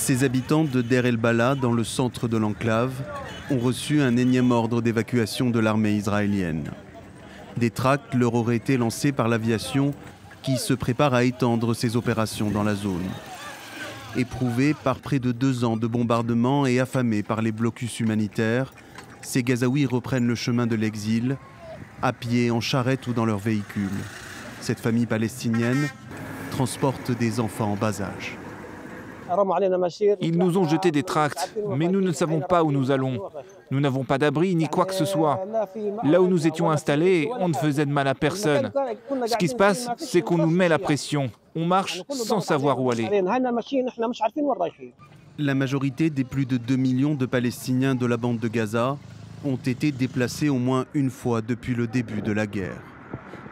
Ces habitants de Deir el-Bala, dans le centre de l'enclave, ont reçu un énième ordre d'évacuation de l'armée israélienne. Des tracts leur auraient été lancés par l'aviation qui se prépare à étendre ses opérations dans la zone. Éprouvés par près de 2 ans de bombardements et affamés par les blocus humanitaires, ces Gazaouis reprennent le chemin de l'exil, à pied, en charrette ou dans leur véhicule. Cette famille palestinienne transporte des enfants en bas âge. Ils nous ont jeté des tracts, mais nous ne savons pas où nous allons. Nous n'avons pas d'abri ni quoi que ce soit. Là où nous étions installés, on ne faisait de mal à personne. Ce qui se passe, c'est qu'on nous met la pression. On marche sans savoir où aller. La majorité des plus de 2 millions de Palestiniens de la bande de Gaza ont été déplacés au moins une fois depuis le début de la guerre.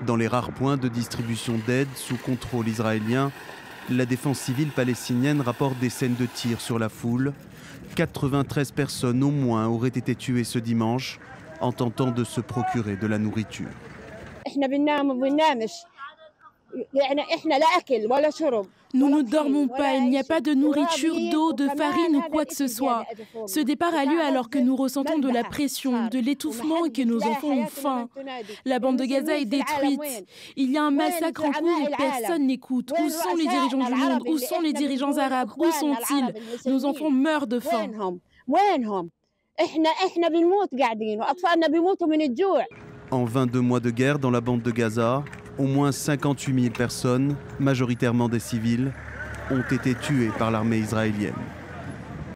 Dans les rares points de distribution d'aide sous contrôle israélien, la défense civile palestinienne rapporte des scènes de tir sur la foule. 93 personnes au moins auraient été tuées ce dimanche en tentant de se procurer de la nourriture. Nous ne dormons pas, il n'y a pas de nourriture, d'eau, de farine ou quoi que ce soit. Ce départ a lieu alors que nous ressentons de la pression, de l'étouffement et que nos enfants ont faim. La bande de Gaza est détruite. Il y a un massacre en cours et personne n'écoute. Où sont les dirigeants du monde? Où sont les dirigeants arabes? Où sont-ils? Nos enfants meurent de faim. En 22 mois de guerre dans la bande de Gaza, au moins 58 000 personnes, majoritairement des civils, ont été tuées par l'armée israélienne.